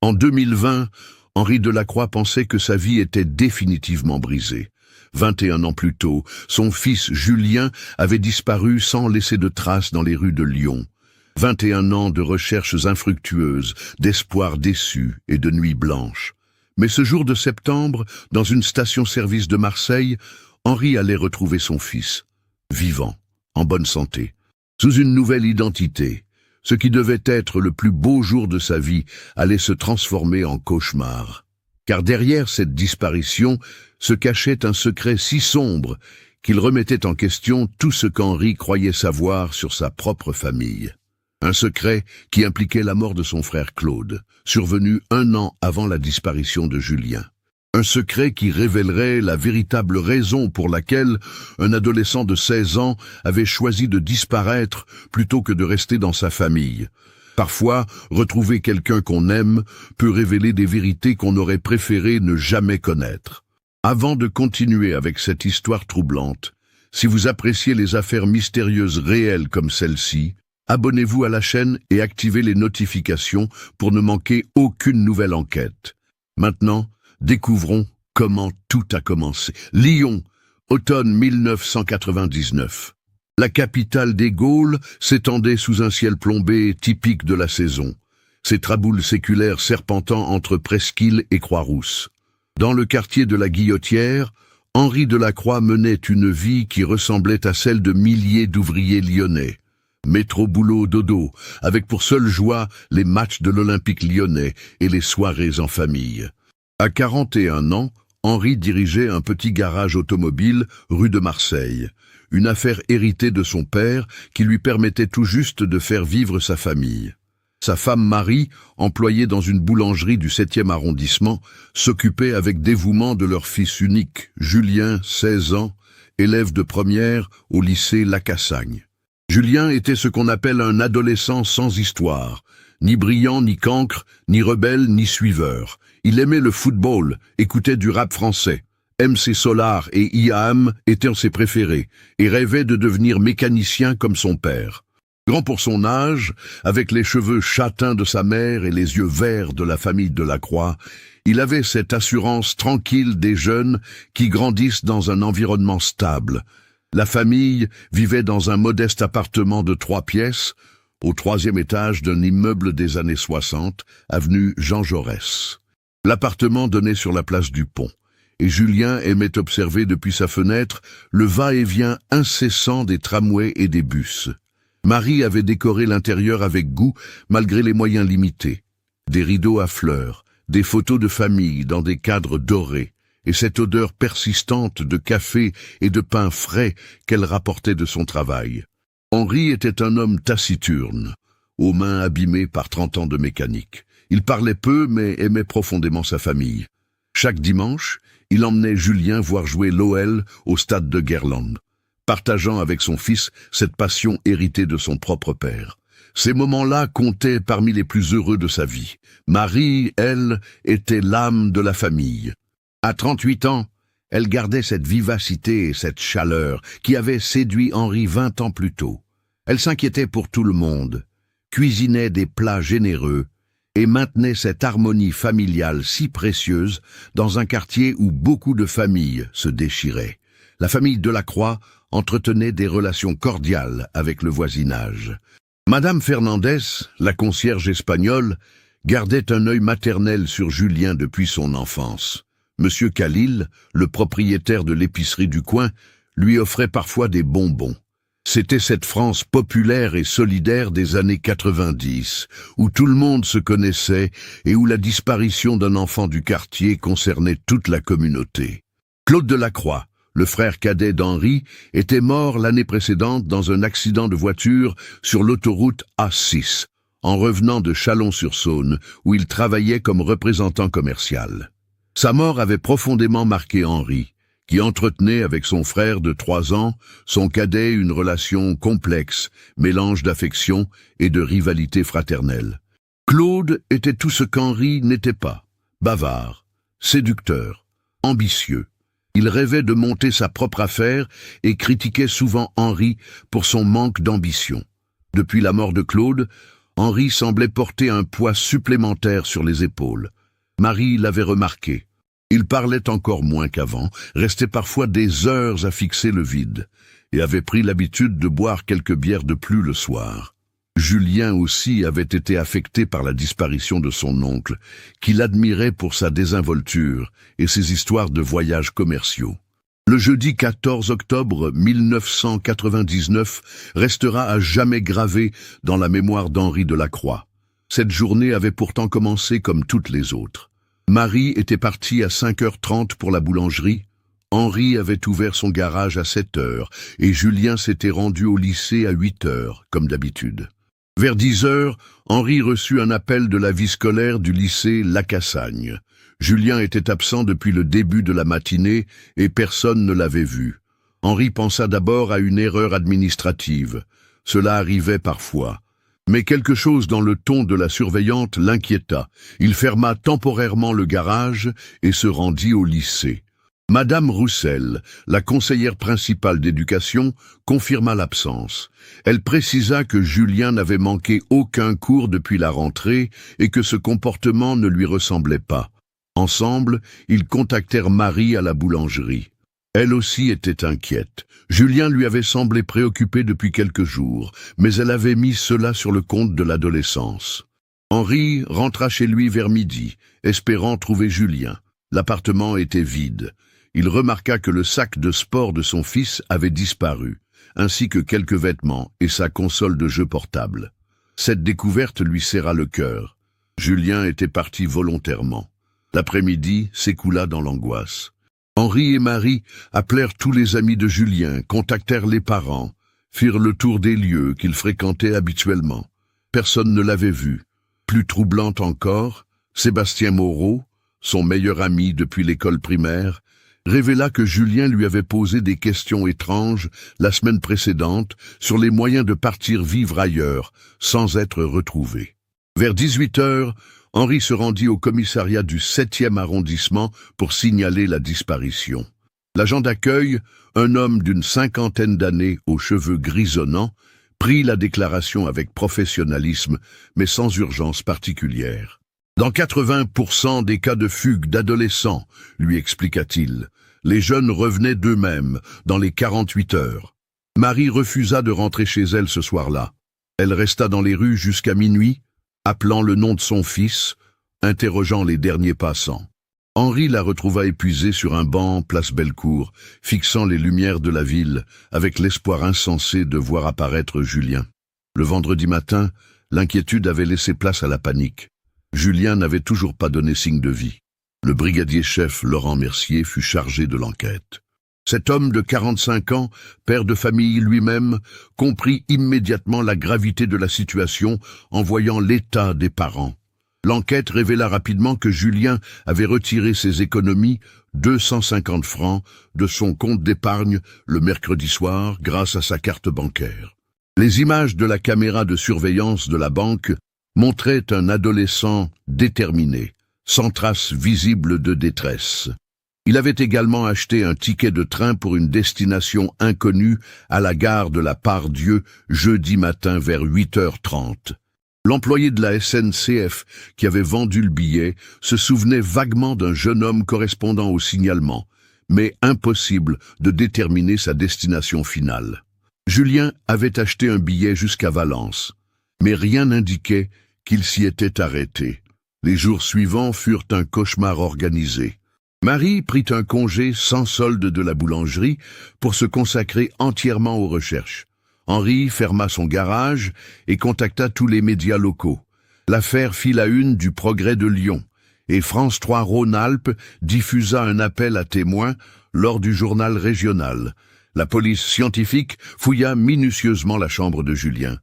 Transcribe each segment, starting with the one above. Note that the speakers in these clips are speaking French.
En 2020, Henri Delacroix pensait que sa vie était définitivement brisée. 21 ans plus tôt, son fils Julien avait disparu sans laisser de traces dans les rues de Lyon. 21 ans de recherches infructueuses, d'espoirs déçus et de nuits blanches. Mais ce jour de septembre, dans une station-service de Marseille, Henri allait retrouver son fils, vivant, en bonne santé, sous une nouvelle identité. Ce qui devait être le plus beau jour de sa vie allait se transformer en cauchemar. Car derrière cette disparition se cachait un secret si sombre qu'il remettait en question tout ce qu'Henri croyait savoir sur sa propre famille. Un secret qui impliquait la mort de son frère Claude, survenu 1 an avant la disparition de Julien. Un secret qui révélerait la véritable raison pour laquelle un adolescent de 16 ans avait choisi de disparaître plutôt que de rester dans sa famille. Parfois, retrouver quelqu'un qu'on aime peut révéler des vérités qu'on aurait préféré ne jamais connaître. Avant de continuer avec cette histoire troublante, si vous appréciez les affaires mystérieuses réelles comme celle-ci, abonnez-vous à la chaîne et activez les notifications pour ne manquer aucune nouvelle enquête. Maintenant, découvrons comment tout a commencé. Lyon, automne 1999. La capitale des Gaules s'étendait sous un ciel plombé typique de la saison, ses traboules séculaires serpentant entre Presqu'île et Croix-Rousse. Dans le quartier de la Guillotière, Henri Delacroix menait une vie qui ressemblait à celle de milliers d'ouvriers lyonnais. Métro boulot dodo, avec pour seule joie les matchs de l'Olympique lyonnais et les soirées en famille. À 41 ans, Henri dirigeait un petit garage automobile rue de Marseille, une affaire héritée de son père qui lui permettait tout juste de faire vivre sa famille. Sa femme Marie, employée dans une boulangerie du 7e arrondissement, s'occupait avec dévouement de leur fils unique, Julien, 16 ans, élève de première au lycée Lacassagne. Julien était ce qu'on appelle un adolescent sans histoire, ni brillant, ni cancre, ni rebelle, ni suiveur. Il aimait le football, écoutait du rap français. MC Solar et IAM étaient ses préférés, et rêvait de devenir mécanicien comme son père. Grand pour son âge, avec les cheveux châtains de sa mère et les yeux verts de la famille Delacroix, il avait cette assurance tranquille des jeunes qui grandissent dans un environnement stable. La famille vivait dans un modeste appartement de 3 pièces, au 3e étage d'un immeuble des années 60, avenue Jean Jaurès. L'appartement donnait sur la place du Pont, et Julien aimait observer depuis sa fenêtre le va-et-vient incessant des tramways et des bus. Marie avait décoré l'intérieur avec goût, malgré les moyens limités. Des rideaux à fleurs, des photos de famille dans des cadres dorés, et cette odeur persistante de café et de pain frais qu'elle rapportait de son travail. Henri était un homme taciturne, aux mains abîmées par 30 ans de mécanique. Il parlait peu, mais aimait profondément sa famille. Chaque dimanche, il emmenait Julien voir jouer l'OL au stade de Guerland, partageant avec son fils cette passion héritée de son propre père. Ces moments-là comptaient parmi les plus heureux de sa vie. Marie, elle, était l'âme de la famille. À 38 ans, elle gardait cette vivacité et cette chaleur qui avaient séduit Henri 20 ans plus tôt. Elle s'inquiétait pour tout le monde, cuisinait des plats généreux et maintenait cette harmonie familiale si précieuse dans un quartier où beaucoup de familles se déchiraient. La famille Delacroix entretenait des relations cordiales avec le voisinage. Madame Fernandez, la concierge espagnole, gardait un œil maternel sur Julien depuis son enfance. Monsieur Khalil, le propriétaire de l'épicerie du coin, lui offrait parfois des bonbons. C'était cette France populaire et solidaire des années 90, où tout le monde se connaissait et où la disparition d'un enfant du quartier concernait toute la communauté. Claude Delacroix, le frère cadet d'Henri, était mort l'année précédente dans un accident de voiture sur l'autoroute A6, en revenant de Chalon-sur-Saône, où il travaillait comme représentant commercial. Sa mort avait profondément marqué Henri, qui entretenait avec son frère de 3 ans, son cadet, une relation complexe, mélange d'affection et de rivalité fraternelle. Claude était tout ce qu'Henri n'était pas, bavard, séducteur, ambitieux. Il rêvait de monter sa propre affaire et critiquait souvent Henri pour son manque d'ambition. Depuis la mort de Claude, Henri semblait porter un poids supplémentaire sur les épaules. Marie l'avait remarqué. Il parlait encore moins qu'avant, restait parfois des heures à fixer le vide, et avait pris l'habitude de boire quelques bières de plus le soir. Julien aussi avait été affecté par la disparition de son oncle, qu'il admirait pour sa désinvolture et ses histoires de voyages commerciaux. Le jeudi 14 octobre 1999 restera à jamais gravé dans la mémoire d'Henri Delacroix. Cette journée avait pourtant commencé comme toutes les autres. Marie était partie à 5h30 pour la boulangerie, Henri avait ouvert son garage à 7h et Julien s'était rendu au lycée à 8h, comme d'habitude. Vers 10h, Henri reçut un appel de la vie scolaire du lycée Lacassagne. Julien était absent depuis le début de la matinée et personne ne l'avait vu. Henri pensa d'abord à une erreur administrative. Cela arrivait parfois. Mais quelque chose dans le ton de la surveillante l'inquiéta. Il ferma temporairement le garage et se rendit au lycée. Madame Roussel, la conseillère principale d'éducation, confirma l'absence. Elle précisa que Julien n'avait manqué aucun cours depuis la rentrée et que ce comportement ne lui ressemblait pas. Ensemble, ils contactèrent Marie à la boulangerie. Elle aussi était inquiète. Julien lui avait semblé préoccupé depuis quelques jours, mais elle avait mis cela sur le compte de l'adolescence. Henri rentra chez lui vers midi, espérant trouver Julien. L'appartement était vide. Il remarqua que le sac de sport de son fils avait disparu, ainsi que quelques vêtements et sa console de jeu portable. Cette découverte lui serra le cœur. Julien était parti volontairement. L'après-midi s'écoula dans l'angoisse. Henri et Marie appelèrent tous les amis de Julien, contactèrent les parents, firent le tour des lieux qu'il fréquentait habituellement. Personne ne l'avait vu. Plus troublante encore, Sébastien Moreau, son meilleur ami depuis l'école primaire, révéla que Julien lui avait posé des questions étranges la semaine précédente sur les moyens de partir vivre ailleurs, sans être retrouvé. Vers 18h, Henri se rendit au commissariat du 7e arrondissement pour signaler la disparition. L'agent d'accueil, un homme d'une 50aine d'années aux cheveux grisonnants, prit la déclaration avec professionnalisme, mais sans urgence particulière. Dans 80% des cas de fugue d'adolescents, lui expliqua-t-il, les jeunes revenaient d'eux-mêmes dans les 48 heures. Marie refusa de rentrer chez elle ce soir-là. Elle resta dans les rues jusqu'à minuit, appelant le nom de son fils, interrogeant les derniers passants. Henri la retrouva épuisée sur un banc, place Bellecour, fixant les lumières de la ville, avec l'espoir insensé de voir apparaître Julien. Le vendredi matin, l'inquiétude avait laissé place à la panique. Julien n'avait toujours pas donné signe de vie. Le brigadier-chef Laurent Mercier fut chargé de l'enquête. Cet homme de 45 ans, père de famille lui-même, comprit immédiatement la gravité de la situation en voyant l'état des parents. L'enquête révéla rapidement que Julien avait retiré ses économies, 250 francs, de son compte d'épargne le mercredi soir grâce à sa carte bancaire. Les images de la caméra de surveillance de la banque montraient un adolescent déterminé, sans trace visible de détresse. Il avait également acheté un ticket de train pour une destination inconnue à la gare de la Part-Dieu jeudi matin vers 8h30. L'employé de la SNCF qui avait vendu le billet se souvenait vaguement d'un jeune homme correspondant au signalement, mais impossible de déterminer sa destination finale. Julien avait acheté un billet jusqu'à Valence, mais rien n'indiquait qu'il s'y était arrêté. Les jours suivants furent un cauchemar organisé. Marie prit un congé sans solde de la boulangerie pour se consacrer entièrement aux recherches. Henri ferma son garage et contacta tous les médias locaux. L'affaire fit la une du Progrès de Lyon et France 3 Rhône-Alpes diffusa un appel à témoins lors du journal régional. La police scientifique fouilla minutieusement la chambre de Julien.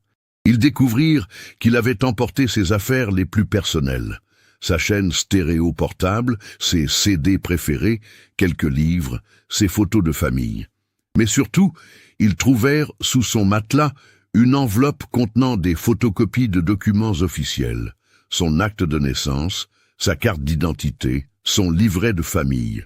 Ils découvrirent qu'il avait emporté ses affaires les plus personnelles. Sa chaîne stéréo portable, ses CD préférés, quelques livres, ses photos de famille. Mais surtout, ils trouvèrent sous son matelas une enveloppe contenant des photocopies de documents officiels, son acte de naissance, sa carte d'identité, son livret de famille.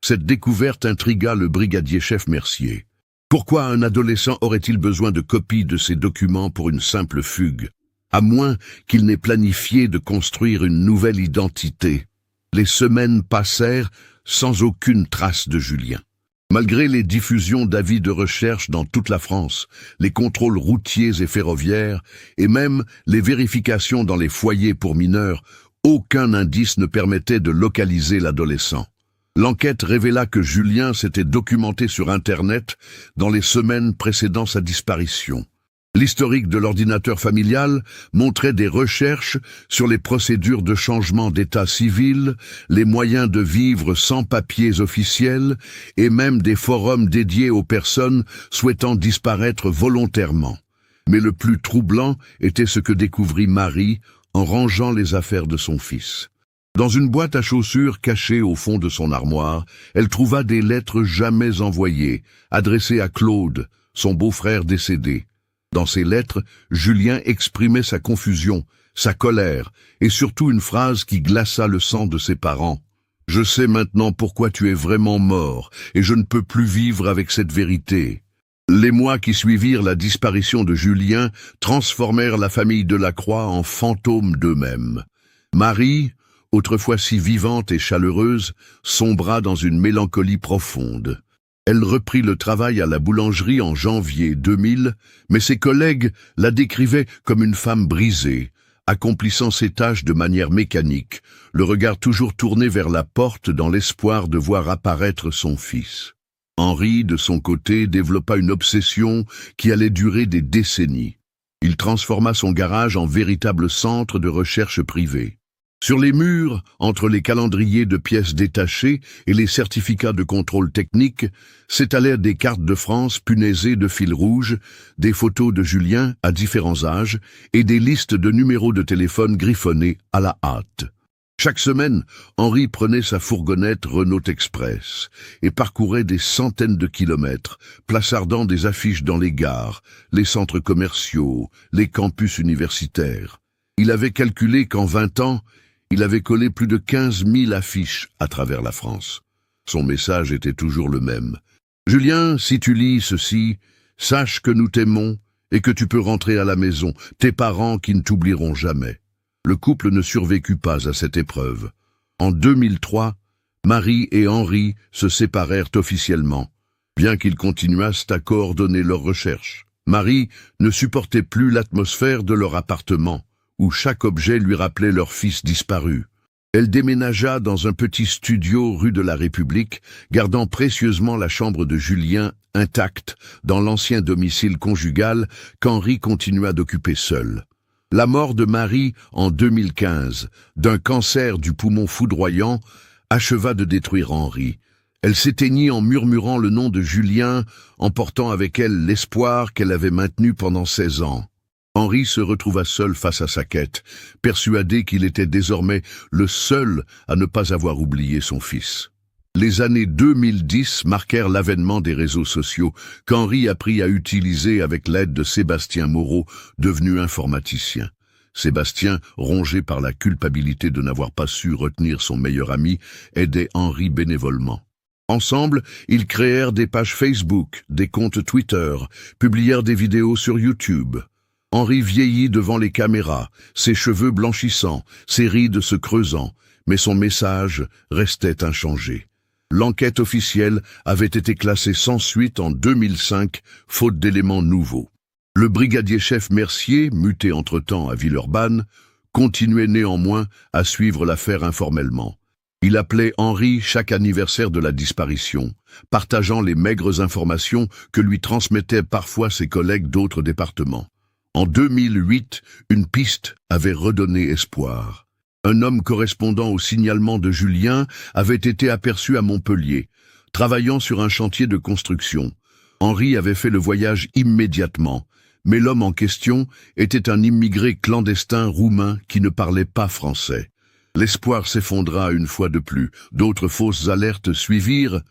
Cette découverte intrigua le brigadier-chef Mercier. Pourquoi un adolescent aurait-il besoin de copies de ces documents pour une simple fugue? à moins qu'il n'ait planifié de construire une nouvelle identité. Les semaines passèrent sans aucune trace de Julien. Malgré les diffusions d'avis de recherche dans toute la France, les contrôles routiers et ferroviaires, et même les vérifications dans les foyers pour mineurs, aucun indice ne permettait de localiser l'adolescent. L'enquête révéla que Julien s'était documenté sur Internet dans les semaines précédant sa disparition. L'historique de l'ordinateur familial montrait des recherches sur les procédures de changement d'état civil, les moyens de vivre sans papiers officiels et même des forums dédiés aux personnes souhaitant disparaître volontairement. Mais le plus troublant était ce que découvrit Marie en rangeant les affaires de son fils. Dans une boîte à chaussures cachée au fond de son armoire, elle trouva des lettres jamais envoyées, adressées à Claude, son beau-frère décédé. Dans ces lettres, Julien exprimait sa confusion, sa colère, et surtout une phrase qui glaça le sang de ses parents. « Je sais maintenant pourquoi tu es vraiment mort, et je ne peux plus vivre avec cette vérité. » Les mois qui suivirent la disparition de Julien transformèrent la famille Delacroix en fantômes d'eux-mêmes. Marie, autrefois si vivante et chaleureuse, sombra dans une mélancolie profonde. Elle reprit le travail à la boulangerie en janvier 2000, mais ses collègues la décrivaient comme une femme brisée, accomplissant ses tâches de manière mécanique, le regard toujours tourné vers la porte dans l'espoir de voir apparaître son fils. Henri, de son côté, développa une obsession qui allait durer des décennies. Il transforma son garage en véritable centre de recherche privée. Sur les murs, entre les calendriers de pièces détachées et les certificats de contrôle technique, s'étalèrent des cartes de France punaisées de fil rouge, des photos de Julien à différents âges et des listes de numéros de téléphone griffonnés à la hâte. Chaque semaine, Henri prenait sa fourgonnette Renault Express et parcourait des centaines de kilomètres, plaçardant des affiches dans les gares, les centres commerciaux, les campus universitaires. Il avait calculé qu'en 20 ans, il avait collé plus de 15 000 affiches à travers la France. Son message était toujours le même. « Julien, si tu lis ceci, sache que nous t'aimons et que tu peux rentrer à la maison, tes parents qui ne t'oublieront jamais. » Le couple ne survécut pas à cette épreuve. En 2003, Marie et Henri se séparèrent officiellement, bien qu'ils continuassent à coordonner leurs recherches. Marie ne supportait plus l'atmosphère de leur appartement, où chaque objet lui rappelait leur fils disparu. Elle déménagea dans un petit studio rue de la République, gardant précieusement la chambre de Julien intacte dans l'ancien domicile conjugal qu'Henri continua d'occuper seul. La mort de Marie en 2015, d'un cancer du poumon foudroyant, acheva de détruire Henri. Elle s'éteignit en murmurant le nom de Julien, emportant avec elle l'espoir qu'elle avait maintenu pendant 16 ans. Henri se retrouva seul face à sa quête, persuadé qu'il était désormais le seul à ne pas avoir oublié son fils. Les années 2010 marquèrent l'avènement des réseaux sociaux qu'Henri apprit à utiliser avec l'aide de Sébastien Moreau, devenu informaticien. Sébastien, rongé par la culpabilité de n'avoir pas su retenir son meilleur ami, aidait Henri bénévolement. Ensemble, ils créèrent des pages Facebook, des comptes Twitter, publièrent des vidéos sur YouTube. Henri vieillit devant les caméras, ses cheveux blanchissant, ses rides se creusant, mais son message restait inchangé. L'enquête officielle avait été classée sans suite en 2005, faute d'éléments nouveaux. Le brigadier-chef Mercier, muté entre-temps à Villeurbanne, continuait néanmoins à suivre l'affaire informellement. Il appelait Henri chaque anniversaire de la disparition, partageant les maigres informations que lui transmettaient parfois ses collègues d'autres départements. En 2008, une piste avait redonné espoir. Un homme correspondant au signalement de Julien avait été aperçu à Montpellier, travaillant sur un chantier de construction. Henri avait fait le voyage immédiatement, mais l'homme en question était un immigré clandestin roumain qui ne parlait pas français. L'espoir s'effondra une fois de plus. D'autres fausses alertes suivirent.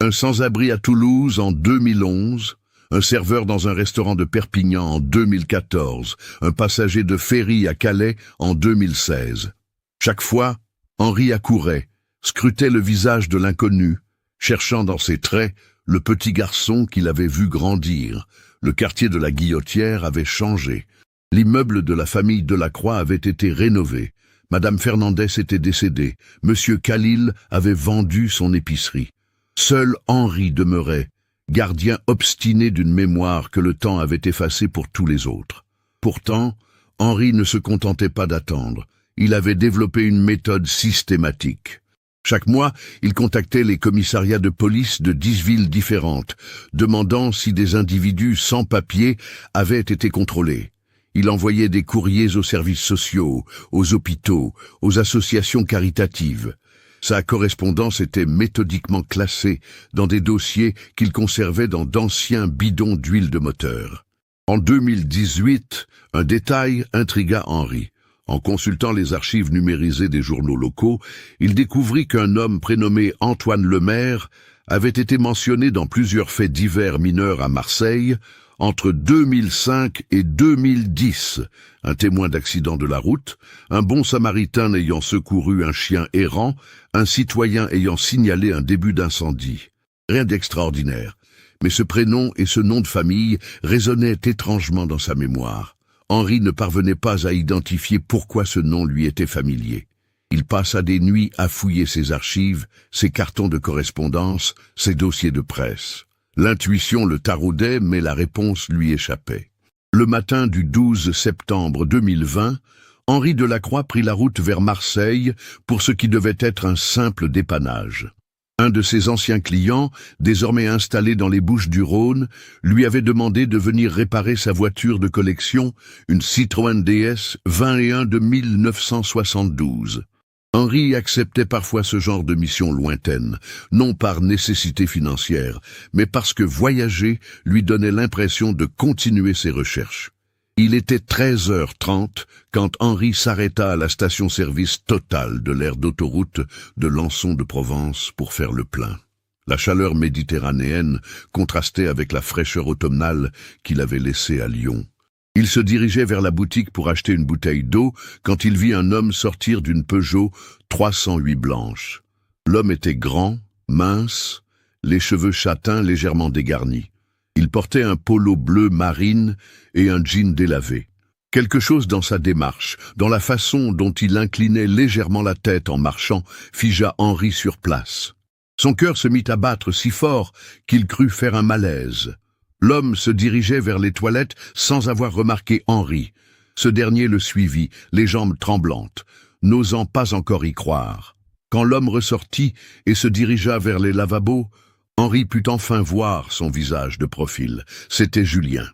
Un sans-abri à Toulouse en 2011, un serveur dans un restaurant de Perpignan en 2014, un passager de ferry à Calais en 2016. Chaque fois, Henri accourait, scrutait le visage de l'inconnu, cherchant dans ses traits le petit garçon qu'il avait vu grandir. Le quartier de la Guillotière avait changé. L'immeuble de la famille Delacroix avait été rénové. Madame Fernandez était décédée. Monsieur Khalil avait vendu son épicerie. Seul Henri demeurait, gardien obstiné d'une mémoire que le temps avait effacée pour tous les autres. Pourtant, Henri ne se contentait pas d'attendre. Il avait développé une méthode systématique. Chaque mois, il contactait les commissariats de police de 10 villes différentes, demandant si des individus sans papier avaient été contrôlés. Il envoyait des courriers aux services sociaux, aux hôpitaux, aux associations caritatives. Sa correspondance était méthodiquement classée dans des dossiers qu'il conservait dans d'anciens bidons d'huile de moteur. En 2018, un détail intrigua Henri. En consultant les archives numérisées des journaux locaux, il découvrit qu'un homme prénommé Antoine Lemaire avait été mentionné dans plusieurs faits divers mineurs à Marseille entre 2005 et 2010. Un témoin d'accident de la route, un bon samaritain ayant secouru un chien errant, un citoyen ayant signalé un début d'incendie. Rien d'extraordinaire, mais ce prénom et ce nom de famille résonnaient étrangement dans sa mémoire. Henri ne parvenait pas à identifier pourquoi ce nom lui était familier. Il passa des nuits à fouiller ses archives, ses cartons de correspondance, ses dossiers de presse. L'intuition le taraudait, mais la réponse lui échappait. Le matin du 12 septembre 2020, Henri Delacroix prit la route vers Marseille pour ce qui devait être un simple dépannage. Un de ses anciens clients, désormais installé dans les Bouches-du-Rhône, lui avait demandé de venir réparer sa voiture de collection, une Citroën DS 21 de 1972. Henri acceptait parfois ce genre de mission lointaine, non par nécessité financière, mais parce que voyager lui donnait l'impression de continuer ses recherches. Il était 13h30 quand Henri s'arrêta à la station-service Total de l'aire d'autoroute de Lançon de Provence pour faire le plein. La chaleur méditerranéenne contrastait avec la fraîcheur automnale qu'il avait laissée à Lyon. Il se dirigeait vers la boutique pour acheter une bouteille d'eau quand il vit un homme sortir d'une Peugeot 308 blanche. L'homme était grand, mince, les cheveux châtains légèrement dégarnis. Il portait un polo bleu marine et un jean délavé. Quelque chose dans sa démarche, dans la façon dont il inclinait légèrement la tête en marchant, figea Henri sur place. Son cœur se mit à battre si fort qu'il crut faire un malaise. L'homme se dirigeait vers les toilettes sans avoir remarqué Henri. Ce dernier le suivit, les jambes tremblantes, n'osant pas encore y croire. Quand l'homme ressortit et se dirigea vers les lavabos, Henri put enfin voir son visage de profil. C'était Julien.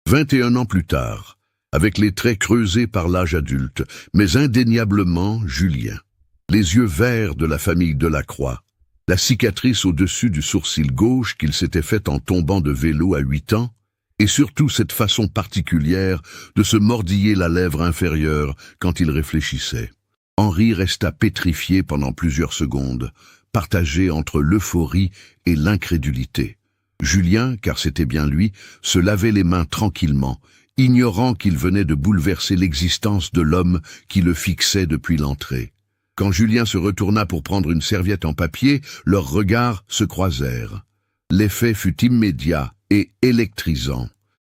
21 ans plus tard, avec les traits creusés par l'âge adulte, mais indéniablement Julien. Les yeux verts de la famille Delacroix. La cicatrice au-dessus du sourcil gauche qu'il s'était faite en tombant de vélo à 8 ans, et surtout cette façon particulière de se mordiller la lèvre inférieure quand il réfléchissait. Henri resta pétrifié pendant plusieurs secondes, partagé entre l'euphorie et l'incrédulité. Julien, car c'était bien lui, se lavait les mains tranquillement, ignorant qu'il venait de bouleverser l'existence de l'homme qui le fixait depuis l'entrée. Quand Julien se retourna pour prendre une serviette en papier, leurs regards se croisèrent. L'effet fut immédiat et électrisant.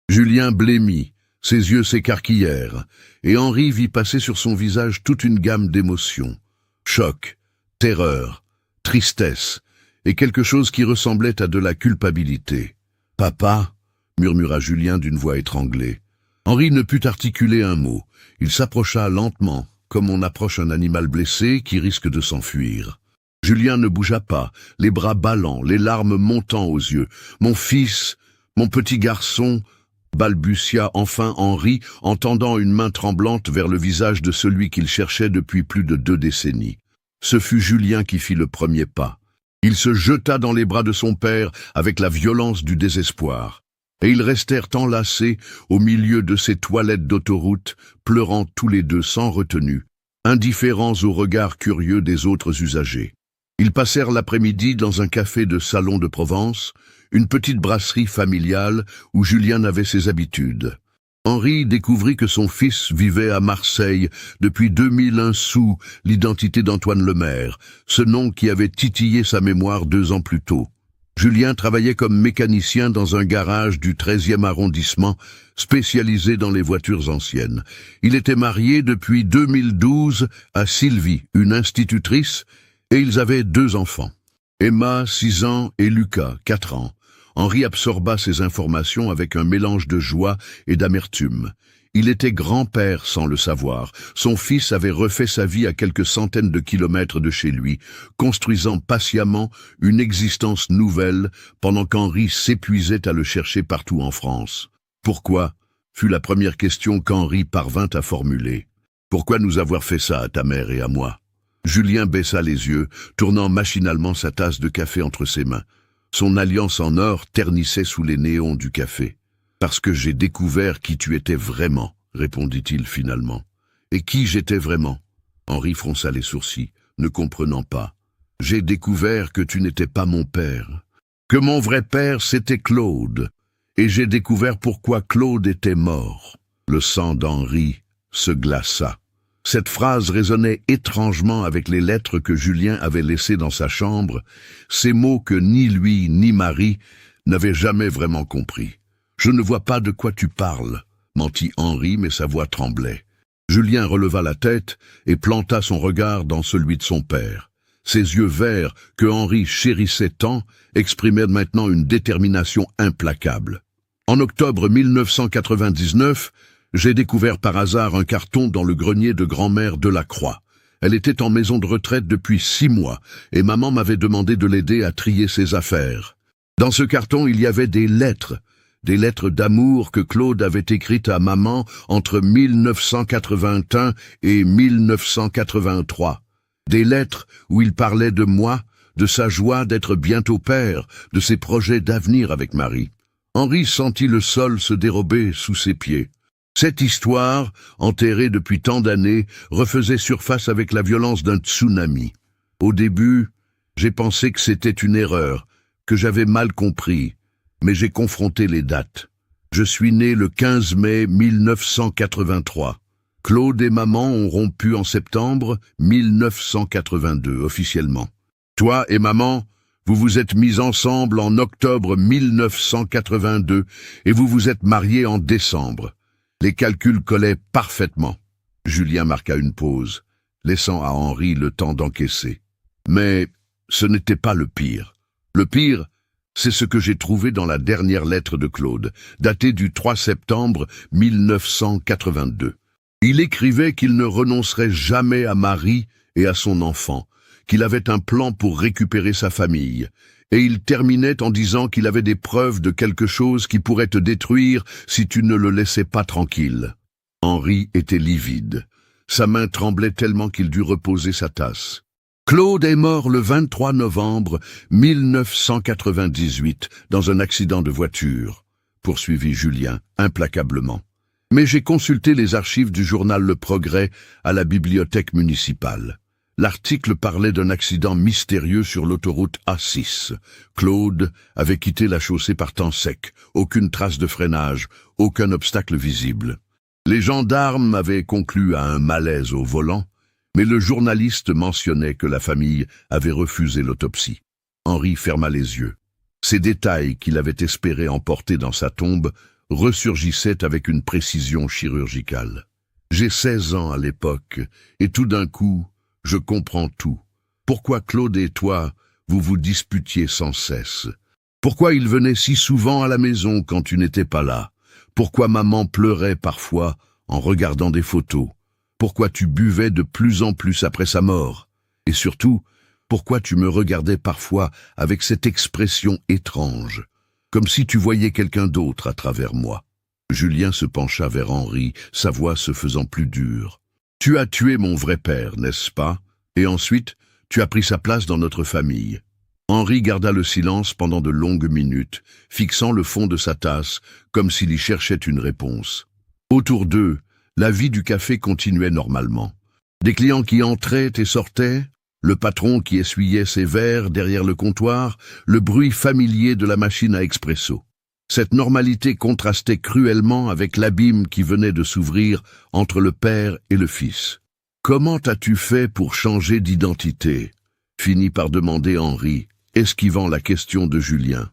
Julien blêmit, ses yeux s'écarquillèrent, et Henri vit passer sur son visage toute une gamme d'émotions. Choc, terreur, tristesse, et quelque chose qui ressemblait à de la culpabilité. « Papa » murmura Julien d'une voix étranglée. Henri ne put articuler un mot. Il s'approcha lentement, comme on approche un animal blessé qui risque de s'enfuir. Julien ne bougea pas, les bras ballants, les larmes montant aux yeux. « Mon fils, mon petit garçon » balbutia enfin Henri en tendant une main tremblante vers le visage de celui qu'il cherchait depuis plus de 2 décennies. Ce fut Julien qui fit le premier pas. Il se jeta dans les bras de son père avec la violence du désespoir. Et ils restèrent enlacés au milieu de ces toilettes d'autoroute, pleurant tous les deux sans retenue, indifférents aux regards curieux des autres usagers. Ils passèrent l'après-midi dans un café de Salon de Provence, une petite brasserie familiale où Julien avait ses habitudes. Henri découvrit que son fils vivait à Marseille depuis 2001 sous l'identité d'Antoine Lemaire, ce nom qui avait titillé sa mémoire 2 ans plus tôt. Julien travaillait comme mécanicien dans un garage du 13e arrondissement, spécialisé dans les voitures anciennes. Il était marié depuis 2012 à Sylvie, une institutrice, et ils avaient 2 enfants. Emma, 6 ans, et Lucas, 4 ans. Henri absorba ces informations avec un mélange de joie et d'amertume. Il était grand-père sans le savoir. Son fils avait refait sa vie à quelques centaines de kilomètres de chez lui, construisant patiemment une existence nouvelle pendant qu'Henri s'épuisait à le chercher partout en France. « Pourquoi ?» fut la première question qu'Henri parvint à formuler. « Pourquoi nous avoir fait ça à ta mère et à moi ?» Julien baissa les yeux, tournant machinalement sa tasse de café entre ses mains. Son alliance en or ternissait sous les néons du café. « Parce que j'ai découvert qui tu étais vraiment, » répondit-il finalement. « Et qui j'étais vraiment ?» Henri fronça les sourcils, ne comprenant pas. « J'ai découvert que tu n'étais pas mon père, que mon vrai père c'était Claude, et j'ai découvert pourquoi Claude était mort. » Le sang d'Henri se glaça. Cette phrase résonnait étrangement avec les lettres que Julien avait laissées dans sa chambre, ces mots que ni lui ni Marie n'avaient jamais vraiment compris. « Je ne vois pas de quoi tu parles », mentit Henri, mais sa voix tremblait. Julien releva la tête et planta son regard dans celui de son père. Ses yeux verts, que Henri chérissait tant, exprimaient maintenant une détermination implacable. En octobre 1999, j'ai découvert par hasard un carton dans le grenier de grand-mère Delacroix. Elle était en maison de retraite depuis 6 mois, et maman m'avait demandé de l'aider à trier ses affaires. Dans ce carton, il y avait des lettres d'amour que Claude avait écrites à maman entre 1981 et 1983. Des lettres où il parlait de moi, de sa joie d'être bientôt père, de ses projets d'avenir avec Marie. Henri sentit le sol se dérober sous ses pieds. Cette histoire, enterrée depuis tant d'années, refaisait surface avec la violence d'un tsunami. Au début, j'ai pensé que c'était une erreur, que j'avais mal compris, mais j'ai confronté les dates. Je suis né le 15 mai 1983. Claude et maman ont rompu en septembre 1982, officiellement. Toi et maman, vous vous êtes mis ensemble en octobre 1982 et vous vous êtes mariés en décembre. Les calculs collaient parfaitement. Julien marqua une pause, laissant à Henri le temps d'encaisser. Mais ce n'était pas le pire. Le pire, c'est ce que j'ai trouvé dans la dernière lettre de Claude, datée du 3 septembre 1982. Il écrivait qu'il ne renoncerait jamais à Marie et à son enfant, qu'il avait un plan pour récupérer sa famille, et il terminait en disant qu'il avait des preuves de quelque chose qui pourrait te détruire si tu ne le laissais pas tranquille. Henri était livide. Sa main tremblait tellement qu'il dut reposer sa tasse. Claude est mort le 23 novembre 1998 dans un accident de voiture, poursuivit Julien implacablement. Mais j'ai consulté les archives du journal Le Progrès à la bibliothèque municipale. L'article parlait d'un accident mystérieux sur l'autoroute A6. Claude avait quitté la chaussée par temps sec, aucune trace de freinage, aucun obstacle visible. Les gendarmes avaient conclu à un malaise au volant, mais le journaliste mentionnait que la famille avait refusé l'autopsie. Henri ferma les yeux. Ces détails qu'il avait espéré emporter dans sa tombe ressurgissaient avec une précision chirurgicale. J'ai 16 ans à l'époque, et tout d'un coup, je comprends tout. Pourquoi Claude et toi, vous vous disputiez sans cesse? Pourquoi il venait si souvent à la maison quand tu n'étais pas là? Pourquoi maman pleurait parfois en regardant des photos? Pourquoi tu buvais de plus en plus après sa mort? Et surtout, pourquoi tu me regardais parfois avec cette expression étrange, comme si tu voyais quelqu'un d'autre à travers moi? Julien se pencha vers Henri, sa voix se faisant plus dure. Tu as tué mon vrai père, n'est-ce pas? Et ensuite, tu as pris sa place dans notre famille. Henri garda le silence pendant de longues minutes, fixant le fond de sa tasse, comme s'il y cherchait une réponse. Autour d'eux, la vie du café continuait normalement. Des clients qui entraient et sortaient, le patron qui essuyait ses verres derrière le comptoir, le bruit familier de la machine à expresso. Cette normalité contrastait cruellement avec l'abîme qui venait de s'ouvrir entre le père et le fils. « Comment as-tu fait pour changer d'identité ?» finit par demander Henri, esquivant la question de Julien.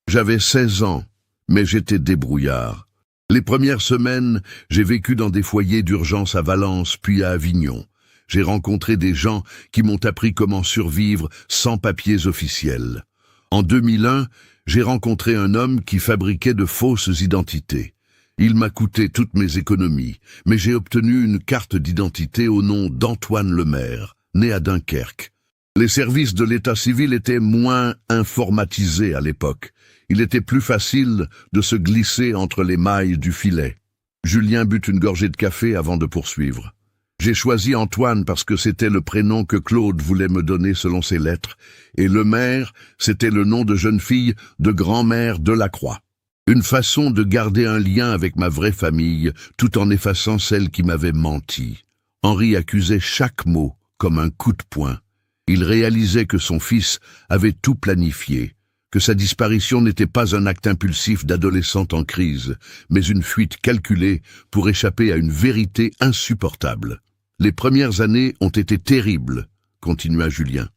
J'avais 16 ans, mais j'étais débrouillard. Les premières semaines, j'ai vécu dans des foyers d'urgence à Valence, puis à Avignon. J'ai rencontré des gens qui m'ont appris comment survivre sans papiers officiels. En 2001, j'ai rencontré un homme qui fabriquait de fausses identités. Il m'a coûté toutes mes économies, mais j'ai obtenu une carte d'identité au nom d'Antoine Lemaire, né à Dunkerque. Les services de l'état civil étaient moins informatisés à l'époque. Il était plus facile de se glisser entre les mailles du filet. Julien but une gorgée de café avant de poursuivre. J'ai choisi Antoine parce que c'était le prénom que Claude voulait me donner selon ses lettres, et Lemaire, c'était le nom de jeune fille de grand-mère Delacroix. Une façon de garder un lien avec ma vraie famille, tout en effaçant celle qui m'avait menti. Henri accusait chaque mot comme un coup de poing. Il réalisait que son fils avait tout planifié, que sa disparition n'était pas un acte impulsif d'adolescente en crise, mais une fuite calculée pour échapper à une vérité insupportable. Les premières années ont été terribles, continua Julien.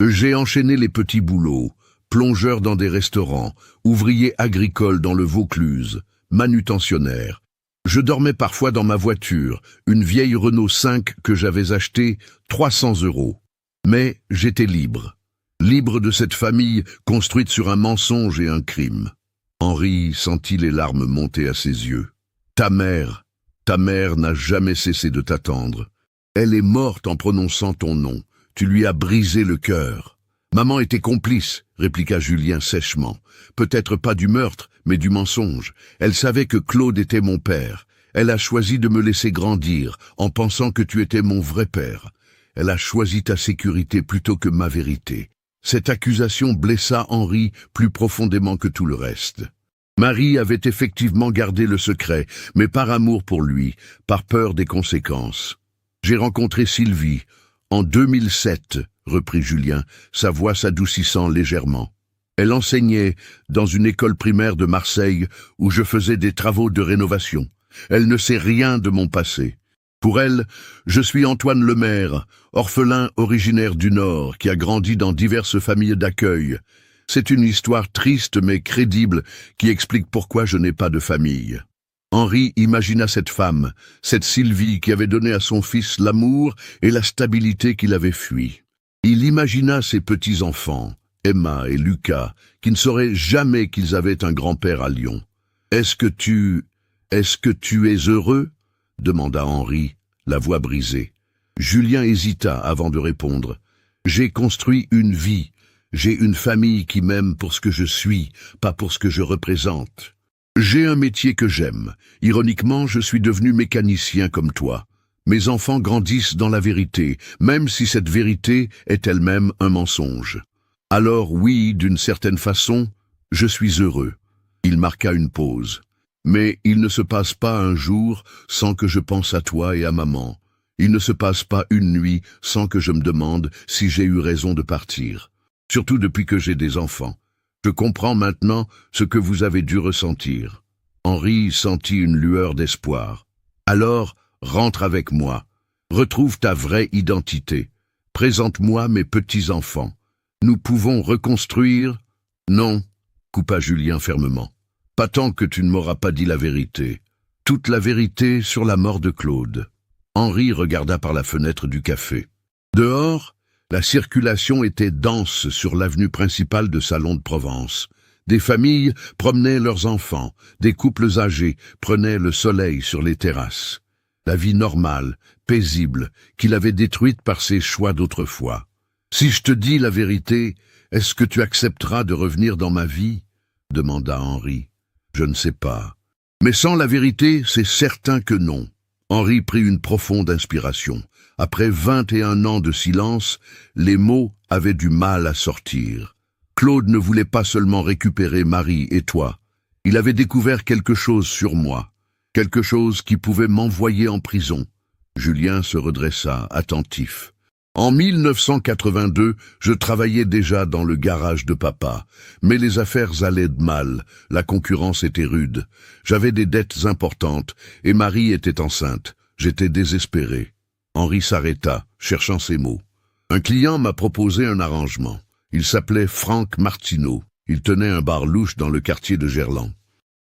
J'ai enchaîné les petits boulots, plongeur dans des restaurants, ouvrier agricole dans le Vaucluse, manutentionnaire. Je dormais parfois dans ma voiture, une vieille Renault 5 que j'avais achetée 300 €. Mais j'étais libre. Libre de cette famille construite sur un mensonge et un crime. Henri sentit les larmes monter à ses yeux. Ta mère n'a jamais cessé de t'attendre. Elle est morte en prononçant ton nom. Tu lui as brisé le cœur. Maman était complice, répliqua Julien sèchement. Peut-être pas du meurtre, mais du mensonge. Elle savait que Claude était mon père. Elle a choisi de me laisser grandir, en pensant que tu étais mon vrai père. Elle a choisi ta sécurité plutôt que ma vérité. Cette accusation blessa Henri plus profondément que tout le reste. Marie avait effectivement gardé le secret, mais par amour pour lui, par peur des conséquences. J'ai rencontré Sylvie, en 2007, reprit Julien, sa voix s'adoucissant légèrement. Elle enseignait dans une école primaire de Marseille où je faisais des travaux de rénovation. Elle ne sait rien de mon passé. Pour elle, je suis Antoine Lemaire, orphelin originaire du Nord, qui a grandi dans diverses familles d'accueil. C'est une histoire triste mais crédible qui explique pourquoi je n'ai pas de famille. Henri imagina cette femme, cette Sylvie qui avait donné à son fils l'amour et la stabilité qu'il avait fui. Il imagina ses petits-enfants, Emma et Lucas, qui ne sauraient jamais qu'ils avaient un grand-père à Lyon. Est-ce que tu es heureux ?» demanda Henri, la voix brisée. Julien hésita avant de répondre. « J'ai construit une vie. J'ai une famille qui m'aime pour ce que je suis, pas pour ce que je représente. J'ai un métier que j'aime. Ironiquement, je suis devenu mécanicien comme toi. Mes enfants grandissent dans la vérité, même si cette vérité est elle-même un mensonge. Alors oui, d'une certaine façon, je suis heureux. » Il marqua une pause. « Mais il ne se passe pas un jour sans que je pense à toi et à maman. Il ne se passe pas une nuit sans que je me demande si j'ai eu raison de partir. Surtout depuis que j'ai des enfants. Je comprends maintenant ce que vous avez dû ressentir. » Henri sentit une lueur d'espoir. « Alors, rentre avec moi. Retrouve ta vraie identité. Présente-moi mes petits-enfants. Nous pouvons reconstruire... » « Non, » coupa Julien fermement. « Pas tant que tu ne m'auras pas dit la vérité. Toute la vérité sur la mort de Claude. » Henri regarda par la fenêtre du café. Dehors, la circulation était dense sur l'avenue principale de Salon de Provence. Des familles promenaient leurs enfants, des couples âgés prenaient le soleil sur les terrasses. La vie normale, paisible, qu'il avait détruite par ses choix d'autrefois. « Si je te dis la vérité, est-ce que tu accepteras de revenir dans ma vie ?» demanda Henri. « Je ne sais pas. Mais sans la vérité, c'est certain que non. » Henri prit une profonde inspiration. Après 21 ans de silence, les mots avaient du mal à sortir. Claude ne voulait pas seulement récupérer Marie et toi. Il avait découvert quelque chose sur moi, quelque chose qui pouvait m'envoyer en prison. Julien se redressa, attentif. En 1982, je travaillais déjà dans le garage de papa, mais les affaires allaient de mal, la concurrence était rude. J'avais des dettes importantes et Marie était enceinte. J'étais désespéré. Henri s'arrêta, cherchant ses mots. Un client m'a proposé un arrangement. Il s'appelait Franck Martineau. Il tenait un bar louche dans le quartier de Gerland.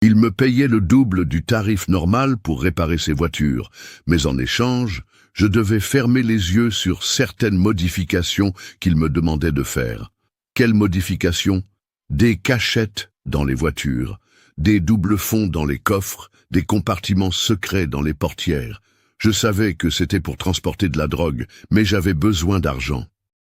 Il me payait le double du tarif normal pour réparer ses voitures, mais en échange, je devais fermer les yeux sur certaines modifications qu'il me demandait de faire. Quelles modifications? Des cachettes dans les voitures, des doubles fonds dans les coffres, des compartiments secrets dans les portières. Je savais que c'était pour transporter de la drogue, mais j'avais besoin d'argent.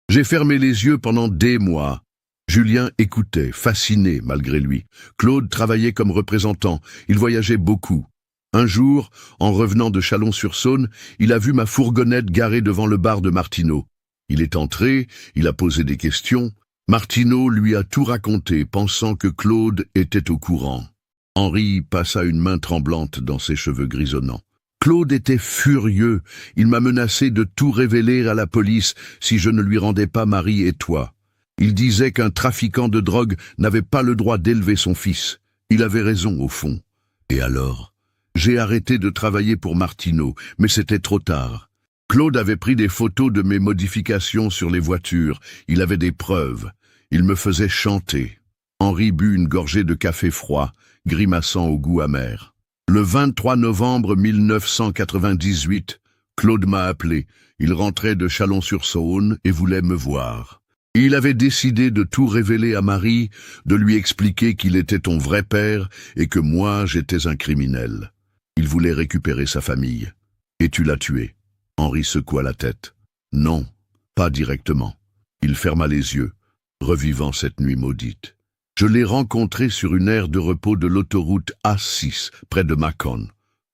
J'ai fermé les yeux pendant des mois. Julien écoutait, fasciné malgré lui. Claude travaillait comme représentant, il voyageait beaucoup. Un jour, en revenant de Chalon-sur-Saône, il a vu ma fourgonnette garée devant le bar de Martineau. Il est entré, il a posé des questions. Martineau lui a tout raconté, pensant que Claude était au courant. Henri passa une main tremblante dans ses cheveux grisonnants. Claude était furieux, il m'a menacé de tout révéler à la police si je ne lui rendais pas Marie et toi. Il disait qu'un trafiquant de drogue n'avait pas le droit d'élever son fils. Il avait raison au fond. Et alors? J'ai arrêté de travailler pour Martineau, mais c'était trop tard. Claude avait pris des photos de mes modifications sur les voitures. Il avait des preuves. Il me faisait chanter. Henri but une gorgée de café froid, grimaçant au goût amer. Le 23 novembre 1998, Claude m'a appelé. Il rentrait de Chalon-sur-Saône et voulait me voir. Il avait décidé de tout révéler à Marie, de lui expliquer qu'il était ton vrai père et que moi j'étais un criminel. Il voulait récupérer sa famille. Et tu l'as tué. Henri secoua la tête. Non, pas directement. Il ferma les yeux, revivant cette nuit maudite. Je l'ai rencontré sur une aire de repos de l'autoroute A6, près de Mâcon.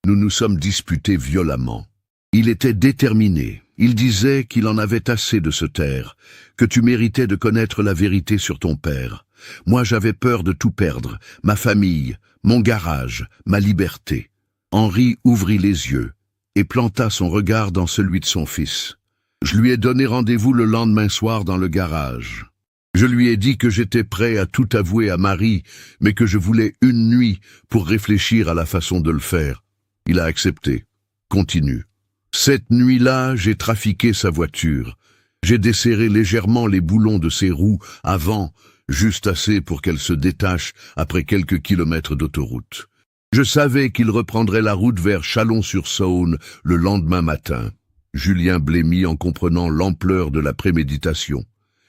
Nous nous sommes disputés violemment. Il était déterminé. Il disait qu'il en avait assez de se taire, que tu méritais de connaître la vérité sur ton père. Moi j'avais peur de tout perdre, ma famille, mon garage, ma liberté. Henri ouvrit les yeux et planta son regard dans celui de son fils. Je lui ai donné rendez-vous le lendemain soir dans le garage. Je lui ai dit que j'étais prêt à tout avouer à Marie, mais que je voulais une nuit pour réfléchir à la façon de le faire. Il a accepté. Continue. Cette nuit-là, j'ai trafiqué sa voiture. J'ai desserré légèrement les boulons de ses roues avant, juste assez pour qu'elle se détache après quelques kilomètres d'autoroute. Je savais qu'il reprendrait la route vers Chalon-sur-Saône le lendemain matin. Julien blêmit en comprenant l'ampleur de la préméditation.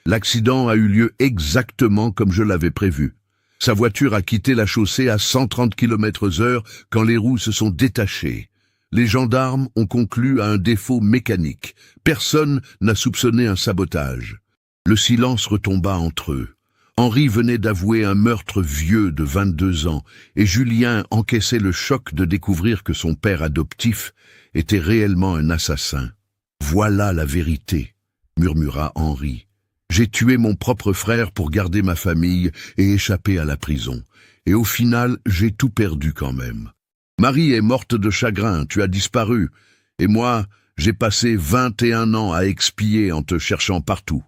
L'accident a eu lieu exactement comme je l'avais prévu. Sa voiture a quitté la chaussée à 130 km/h quand les roues se sont détachées. Les gendarmes ont conclu à un défaut mécanique. Personne n'a soupçonné un sabotage. Le silence retomba entre eux. Henri venait d'avouer un meurtre vieux de 22 ans et Julien encaissait le choc de découvrir que son père adoptif était réellement un assassin. « Voilà la vérité », murmura Henri. « J'ai tué mon propre frère pour garder ma famille et échapper à la prison. Et au final, j'ai tout perdu quand même. Marie est morte de chagrin, tu as disparu. Et moi, j'ai passé 21 ans à expier en te cherchant partout. »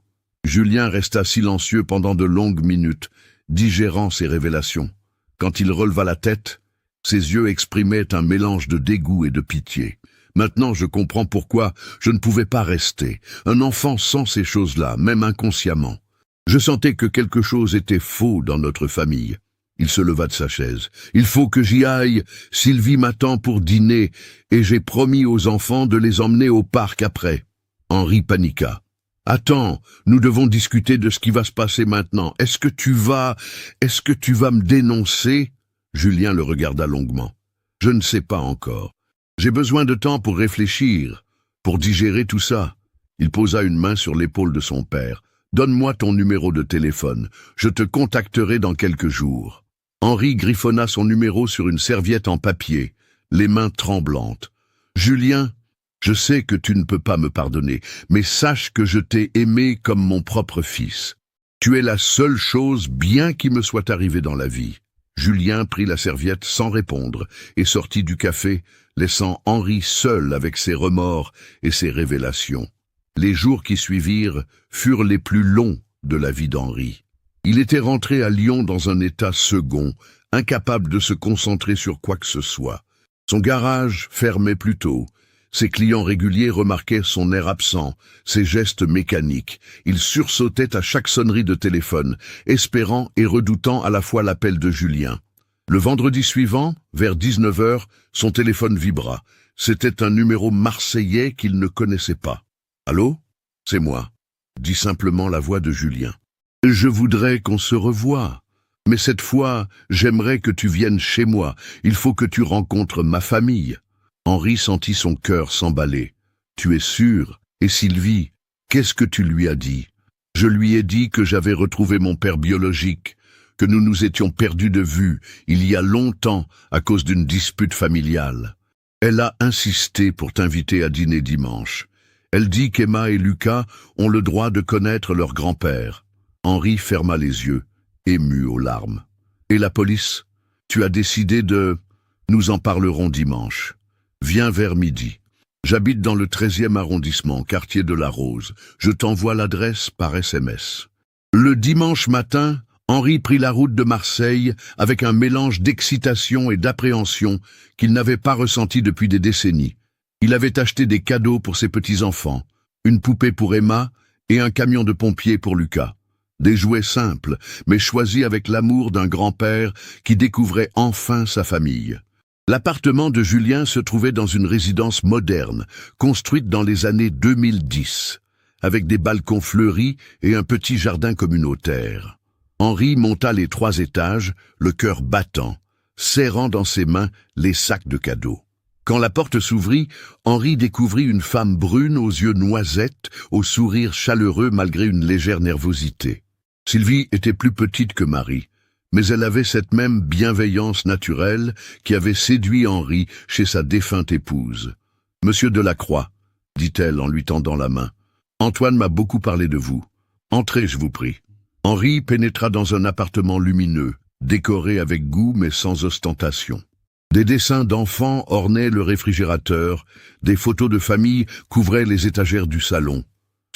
Julien resta silencieux pendant de longues minutes, digérant ses révélations. Quand il releva la tête, ses yeux exprimaient un mélange de dégoût et de pitié. Maintenant, je comprends pourquoi je ne pouvais pas rester. Un enfant sent ces choses-là, même inconsciemment. Je sentais que quelque chose était faux dans notre famille. Il se leva de sa chaise. « Il faut que j'y aille. Sylvie m'attend pour dîner, et j'ai promis aux enfants de les emmener au parc après. » Henri paniqua. « Attends, nous devons discuter de ce qui va se passer maintenant. Est-ce que tu vas me dénoncer ?» Julien le regarda longuement. « Je ne sais pas encore. J'ai besoin de temps pour réfléchir, pour digérer tout ça. » Il posa une main sur l'épaule de son père. « Donne-moi ton numéro de téléphone. Je te contacterai dans quelques jours. » Henri griffonna son numéro sur une serviette en papier, les mains tremblantes. « Julien, je sais que tu ne peux pas me pardonner, mais sache que je t'ai aimé comme mon propre fils. Tu es la seule chose bien qui me soit arrivée dans la vie. » Julien prit la serviette sans répondre et sortit du café, laissant Henri seul avec ses remords et ses révélations. Les jours qui suivirent furent les plus longs de la vie d'Henri. Il était rentré à Lyon dans un état second, incapable de se concentrer sur quoi que ce soit. Son garage fermait plus tôt. Ses clients réguliers remarquaient son air absent, ses gestes mécaniques. Il sursautait à chaque sonnerie de téléphone, espérant et redoutant à la fois l'appel de Julien. Le vendredi suivant, vers 19 heures, son téléphone vibra. C'était un numéro marseillais qu'il ne connaissait pas. « Allô ? C'est moi », dit simplement la voix de Julien. « Je voudrais qu'on se revoie. Mais cette fois, j'aimerais que tu viennes chez moi. Il faut que tu rencontres ma famille. » Henri sentit son cœur s'emballer. « Tu es sûr ? Et Sylvie, qu'est-ce que tu lui as dit ? » « Je lui ai dit que j'avais retrouvé mon père biologique, que nous nous étions perdus de vue il y a longtemps à cause d'une dispute familiale. Elle a insisté pour t'inviter à dîner dimanche. Elle dit qu'Emma et Lucas ont le droit de connaître leur grand-père. » Henri ferma les yeux, ému aux larmes. « Et la police ? Tu as décidé de... Nous en parlerons dimanche. Viens vers midi. J'habite dans le 13e arrondissement, quartier de la Rose. Je t'envoie l'adresse par SMS. » Le dimanche matin, Henri prit la route de Marseille avec un mélange d'excitation et d'appréhension qu'il n'avait pas ressenti depuis des décennies. Il avait acheté des cadeaux pour ses petits-enfants, une poupée pour Emma et un camion de pompiers pour Lucas. Des jouets simples, mais choisis avec l'amour d'un grand-père qui découvrait enfin sa famille. L'appartement de Julien se trouvait dans une résidence moderne, construite dans les années 2010, avec des balcons fleuris et un petit jardin communautaire. Henri monta les 3 étages, le cœur battant, serrant dans ses mains les sacs de cadeaux. Quand la porte s'ouvrit, Henri découvrit une femme brune aux yeux noisettes, au sourire chaleureux malgré une légère nervosité. Sylvie était plus petite que Marie, mais elle avait cette même bienveillance naturelle qui avait séduit Henri chez sa défunte épouse. « Monsieur Delacroix, » dit-elle en lui tendant la main, « Antoine m'a beaucoup parlé de vous. Entrez, je vous prie. » Henri pénétra dans un appartement lumineux, décoré avec goût mais sans ostentation. Des dessins d'enfants ornaient le réfrigérateur, des photos de famille couvraient les étagères du salon.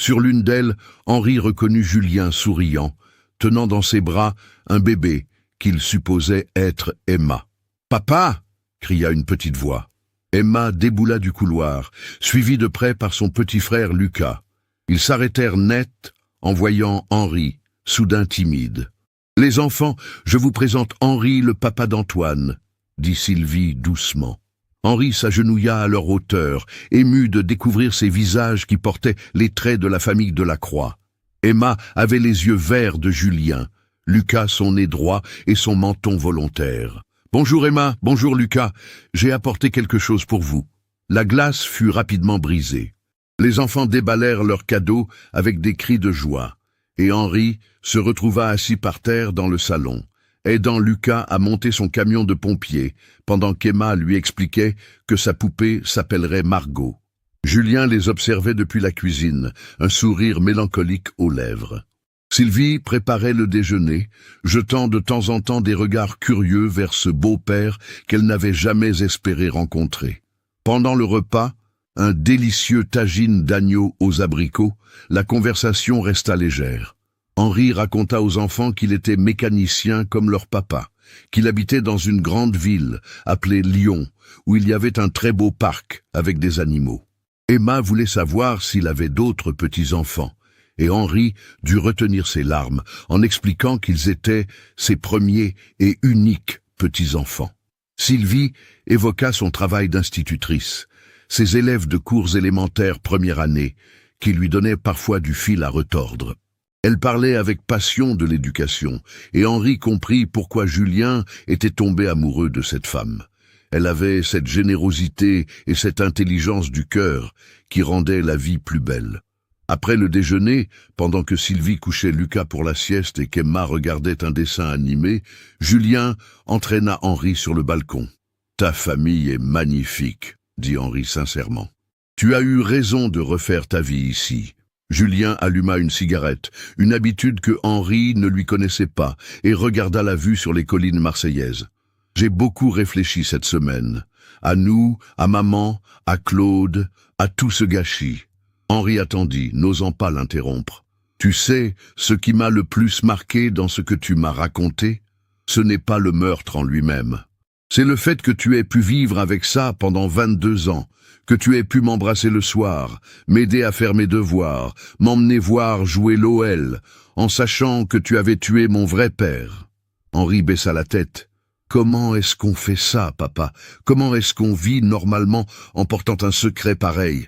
Sur l'une d'elles, Henri reconnut Julien souriant, tenant dans ses bras un bébé qu'il supposait être Emma. « Papa !» cria une petite voix. Emma déboula du couloir, suivie de près par son petit frère Lucas. Ils s'arrêtèrent net en voyant Henri, soudain timide. « Les enfants, je vous présente Henri, le papa d'Antoine, » dit Sylvie doucement. Henri s'agenouilla à leur hauteur, ému de découvrir ces visages qui portaient les traits de la famille Delacroix. Emma avait les yeux verts de Julien, Lucas son nez droit et son menton volontaire. « Bonjour Emma, bonjour Lucas, j'ai apporté quelque chose pour vous. » La glace fut rapidement brisée. Les enfants déballèrent leurs cadeaux avec des cris de joie, et Henri se retrouva assis par terre dans le salon, aidant Lucas à monter son camion de pompier, pendant qu'Emma lui expliquait que sa poupée s'appellerait Margot. Julien les observait depuis la cuisine, un sourire mélancolique aux lèvres. Sylvie préparait le déjeuner, jetant de temps en temps des regards curieux vers ce beau-père qu'elle n'avait jamais espéré rencontrer. Pendant le repas, un délicieux tagine d'agneau aux abricots, la conversation resta légère. Henri raconta aux enfants qu'il était mécanicien comme leur papa, qu'il habitait dans une grande ville appelée Lyon, où il y avait un très beau parc avec des animaux. Emma voulait savoir s'il avait d'autres petits-enfants, et Henri dut retenir ses larmes en expliquant qu'ils étaient ses premiers et uniques petits-enfants. Sylvie évoqua son travail d'institutrice, ses élèves de cours élémentaires première année, qui lui donnaient parfois du fil à retordre. Elle parlait avec passion de l'éducation, et Henri comprit pourquoi Julien était tombé amoureux de cette femme. Elle avait cette générosité et cette intelligence du cœur qui rendaient la vie plus belle. Après le déjeuner, pendant que Sylvie couchait Lucas pour la sieste et qu'Emma regardait un dessin animé, Julien entraîna Henri sur le balcon. « Ta famille est magnifique, » dit Henri sincèrement. « Tu as eu raison de refaire ta vie ici. » Julien alluma une cigarette, une habitude que Henri ne lui connaissait pas, et regarda la vue sur les collines marseillaises. « J'ai beaucoup réfléchi cette semaine. À nous, à maman, à Claude, à tout ce gâchis. » Henri attendit, n'osant pas l'interrompre. « Tu sais, ce qui m'a le plus marqué dans ce que tu m'as raconté, ce n'est pas le meurtre en lui-même. C'est le fait que tu aies pu vivre avec ça pendant 22 ans, que tu aies pu m'embrasser le soir, m'aider à faire mes devoirs, m'emmener voir jouer l'OL, en sachant que tu avais tué mon vrai père. » Henri baissa la tête. « Comment est-ce qu'on fait ça, papa? Comment est-ce qu'on vit normalement en portant un secret pareil? »«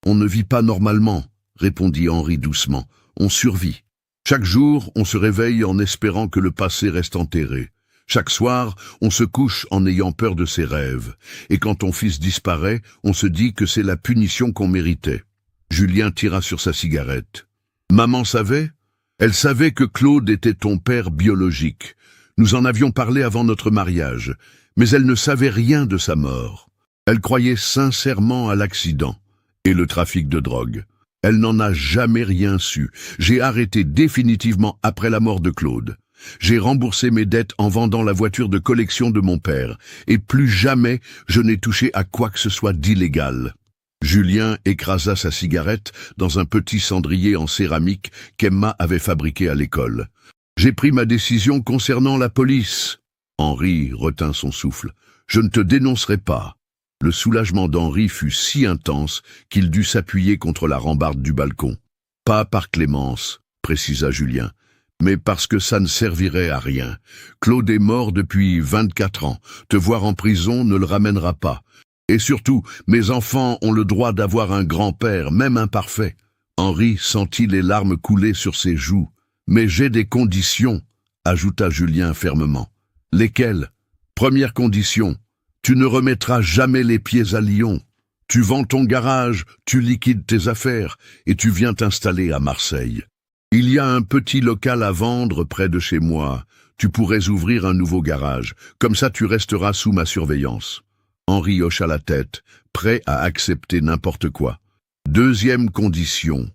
On ne vit pas normalement, » répondit Henri doucement. « On survit. Chaque jour, on se réveille en espérant que le passé reste enterré. Chaque soir, on se couche en ayant peur de ses rêves. Et quand ton fils disparaît, on se dit que c'est la punition qu'on méritait. » Julien tira sur sa cigarette. « Maman savait? Elle savait que Claude était ton père biologique. Nous en avions parlé avant notre mariage, mais elle ne savait rien de sa mort. Elle croyait sincèrement à l'accident et le trafic de drogue. Elle n'en a jamais rien su. J'ai arrêté définitivement après la mort de Claude. J'ai remboursé mes dettes en vendant la voiture de collection de mon père, et plus jamais je n'ai touché à quoi que ce soit d'illégal. » Julien écrasa sa cigarette dans un petit cendrier en céramique qu'Emma avait fabriqué à l'école. « J'ai pris ma décision concernant la police. » Henri retint son souffle. « Je ne te dénoncerai pas. » Le soulagement d'Henri fut si intense qu'il dut s'appuyer contre la rambarde du balcon. « Pas par clémence, » précisa Julien, « mais parce que ça ne servirait à rien. Claude est mort depuis 24 ans. Te voir en prison ne le ramènera pas. Et surtout, mes enfants ont le droit d'avoir un grand-père, même imparfait. » Henri sentit les larmes couler sur ses joues. « Mais j'ai des conditions, » ajouta Julien fermement. « Lesquelles? Première condition, tu ne remettras jamais les pieds à Lyon. Tu vends ton garage, tu liquides tes affaires et tu viens t'installer à Marseille. Il y a un petit local à vendre près de chez moi. Tu pourrais ouvrir un nouveau garage. Comme ça, tu resteras sous ma surveillance. » Henri hocha la tête, prêt à accepter n'importe quoi. Deuxième condition.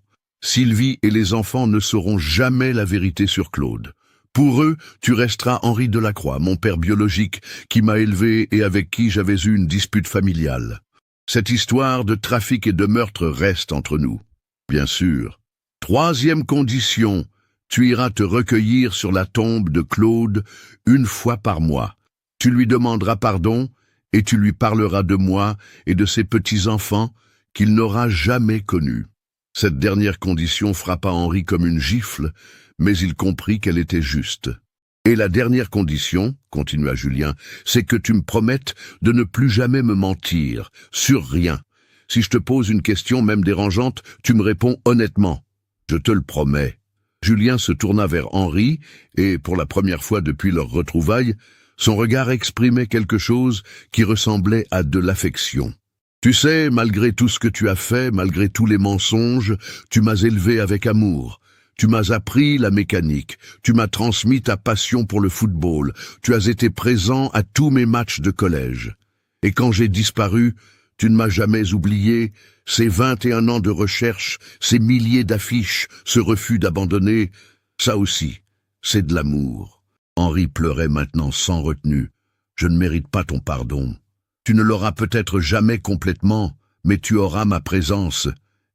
Sylvie et les enfants ne sauront jamais la vérité sur Claude. Pour eux, tu resteras Henri Delacroix, mon père biologique, qui m'a élevé et avec qui j'avais eu une dispute familiale. Cette histoire de trafic et de meurtre reste entre nous. Bien sûr. Troisième condition. Tu iras te recueillir sur la tombe de Claude une fois par mois. Tu lui demanderas pardon et tu lui parleras de moi et de ses petits-enfants qu'il n'aura jamais connus. Cette dernière condition frappa Henri comme une gifle, mais il comprit qu'elle était juste. « Et la dernière condition, continua Julien, c'est que tu me promettes de ne plus jamais me mentir, sur rien. Si je te pose une question, même dérangeante, tu me réponds honnêtement. Je te le promets. » Julien se tourna vers Henri, et pour la première fois depuis leur retrouvaille, son regard exprimait quelque chose qui ressemblait à de l'affection. « Tu sais, malgré tout ce que tu as fait, malgré tous les mensonges, tu m'as élevé avec amour. Tu m'as appris la mécanique, tu m'as transmis ta passion pour le football, tu as été présent à tous mes matchs de collège. Et quand j'ai disparu, tu ne m'as jamais oublié, ces 21 ans de recherche, ces milliers d'affiches, ce refus d'abandonner, ça aussi, c'est de l'amour. » Henri pleurait maintenant sans retenue. « Je ne mérite pas ton pardon. Tu ne l'auras peut-être jamais complètement, mais tu auras ma présence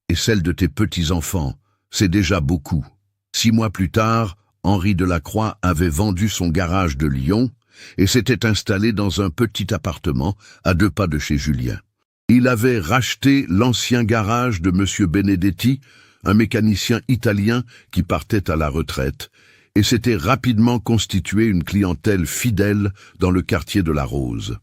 et celle de tes petits-enfants. C'est déjà beaucoup. » 6 mois plus tard, Henri Delacroix avait vendu son garage de Lyon et s'était installé dans un petit appartement à 2 pas de chez Julien. Il avait racheté l'ancien garage de M. Benedetti, un mécanicien italien qui partait à la retraite, et s'était rapidement constitué une clientèle fidèle dans le quartier de la Rose.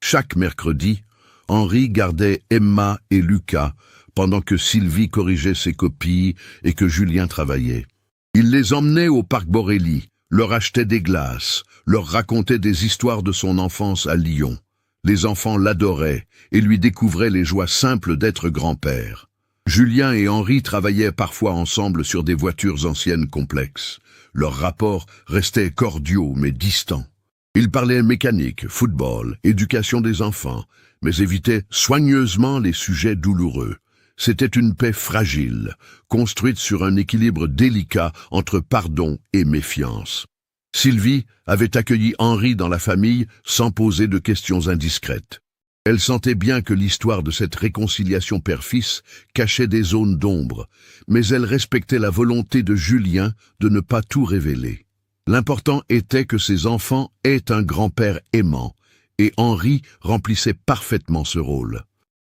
Chaque mercredi, Henri gardait Emma et Lucas, pendant que Sylvie corrigeait ses copies et que Julien travaillait. Il les emmenait au parc Borély, leur achetait des glaces, leur racontait des histoires de son enfance à Lyon. Les enfants l'adoraient et lui découvraient les joies simples d'être grand-père. Julien et Henri travaillaient parfois ensemble sur des voitures anciennes complexes. Leurs rapports restaient cordiaux mais distants. Ils parlaient mécanique, football, éducation des enfants, mais évitaient soigneusement les sujets douloureux. C'était une paix fragile, construite sur un équilibre délicat entre pardon et méfiance. Sylvie avait accueilli Henri dans la famille sans poser de questions indiscrètes. Elle sentait bien que l'histoire de cette réconciliation père-fils cachait des zones d'ombre, mais elle respectait la volonté de Julien de ne pas tout révéler. L'important était que ses enfants aient un grand-père aimant et Henri remplissait parfaitement ce rôle.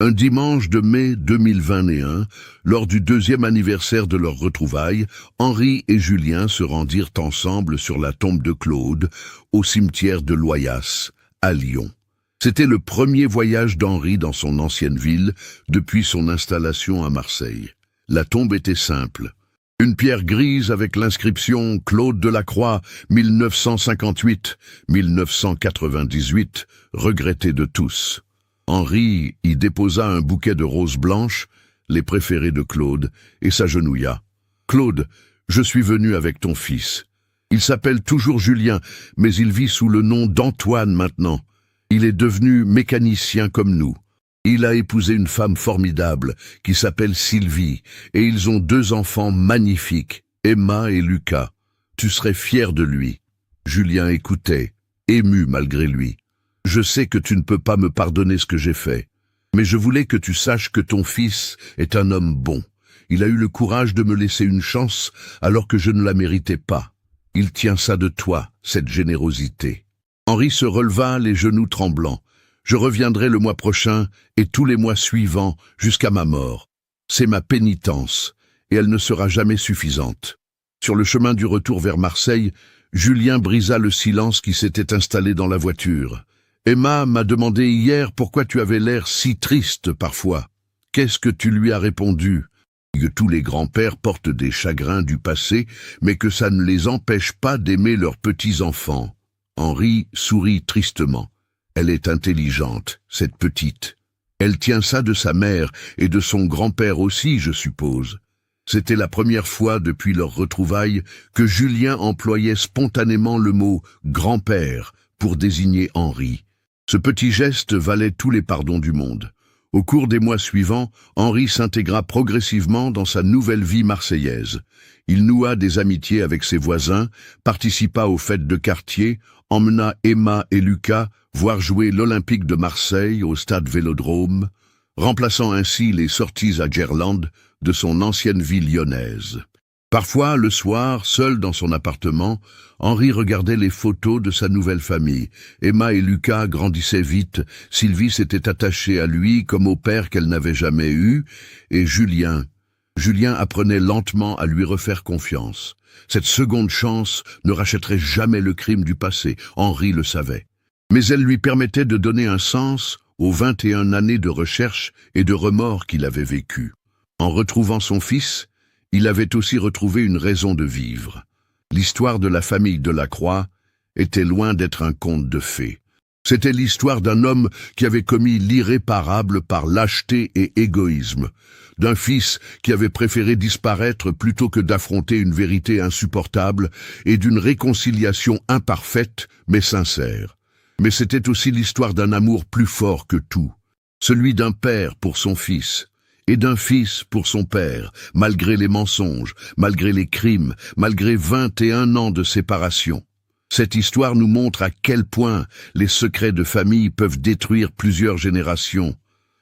Un dimanche de mai 2021, lors du 2e anniversaire de leur retrouvailles, Henri et Julien se rendirent ensemble sur la tombe de Claude, au cimetière de Loyasse, à Lyon. C'était le premier voyage d'Henri dans son ancienne ville depuis son installation à Marseille. La tombe était simple. Une pierre grise avec l'inscription Claude Delacroix, 1958-1998, regretté de tous. Henri y déposa un bouquet de roses blanches, les préférées de Claude, et s'agenouilla. « Claude, je suis venu avec ton fils. Il s'appelle toujours Julien, mais il vit sous le nom d'Antoine maintenant. Il est devenu mécanicien comme nous. Il a épousé une femme formidable qui s'appelle Sylvie, et ils ont 2 enfants magnifiques, Emma et Lucas. Tu serais fier de lui. » Julien écoutait, ému malgré lui. « Je sais que tu ne peux pas me pardonner ce que j'ai fait, mais je voulais que tu saches que ton fils est un homme bon. Il a eu le courage de me laisser une chance alors que je ne la méritais pas. Il tient ça de toi, cette générosité. » Henri se releva, les genoux tremblants. « Je reviendrai le mois prochain et tous les mois suivants jusqu'à ma mort. C'est ma pénitence, et elle ne sera jamais suffisante. » Sur le chemin du retour vers Marseille, Julien brisa le silence qui s'était installé dans la voiture. « Emma m'a demandé hier pourquoi tu avais l'air si triste parfois. Qu'est-ce que tu lui as répondu ? Que tous les grands-pères portent des chagrins du passé, mais que ça ne les empêche pas d'aimer leurs petits-enfants. » Henri sourit tristement. « Elle est intelligente, cette petite. Elle tient ça de sa mère et de son grand-père aussi, je suppose. » C'était la première fois depuis leur retrouvailles que Julien employait spontanément le mot « grand-père » pour désigner Henri. Ce petit geste valait tous les pardons du monde. Au cours des mois suivants, Henri s'intégra progressivement dans sa nouvelle vie marseillaise. Il noua des amitiés avec ses voisins, participa aux fêtes de quartier, emmena Emma et Lucas voir jouer l'Olympique de Marseille au stade Vélodrome, remplaçant ainsi les sorties à Gerland de son ancienne vie lyonnaise. Parfois, le soir, seul dans son appartement, Henri regardait les photos de sa nouvelle famille. Emma et Lucas grandissaient vite, Sylvie s'était attachée à lui comme au père qu'elle n'avait jamais eu, et Julien apprenait lentement à lui refaire confiance. Cette seconde chance ne rachèterait jamais le crime du passé, Henri le savait. Mais elle lui permettait de donner un sens aux 21 années de recherche et de remords qu'il avait vécues. En retrouvant son fils, il avait aussi retrouvé une raison de vivre. L'histoire de la famille Delacroix était loin d'être un conte de fées. C'était l'histoire d'un homme qui avait commis l'irréparable par lâcheté et égoïsme, d'un fils qui avait préféré disparaître plutôt que d'affronter une vérité insupportable et d'une réconciliation imparfaite mais sincère. Mais c'était aussi l'histoire d'un amour plus fort que tout, celui d'un père pour son fils, et d'un fils pour son père, malgré les mensonges, malgré les crimes, malgré 21 ans de séparation. Cette histoire nous montre à quel point les secrets de famille peuvent détruire plusieurs générations,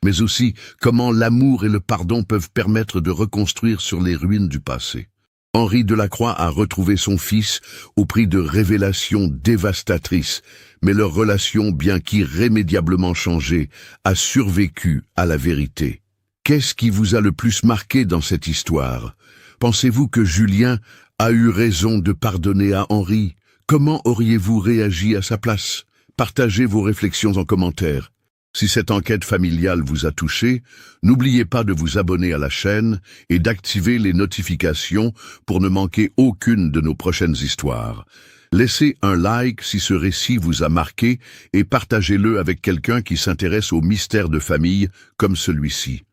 mais aussi comment l'amour et le pardon peuvent permettre de reconstruire sur les ruines du passé. Henri Delacroix a retrouvé son fils au prix de révélations dévastatrices, mais leur relation, bien qu'irrémédiablement changée, a survécu à la vérité. Qu'est-ce qui vous a le plus marqué dans cette histoire? Pensez-vous que Julien a eu raison de pardonner à Henri? Comment auriez-vous réagi à sa place? Partagez vos réflexions en commentaire. Si cette enquête familiale vous a touché, n'oubliez pas de vous abonner à la chaîne et d'activer les notifications pour ne manquer aucune de nos prochaines histoires. Laissez un like si ce récit vous a marqué et partagez-le avec quelqu'un qui s'intéresse aux mystères de famille comme celui-ci.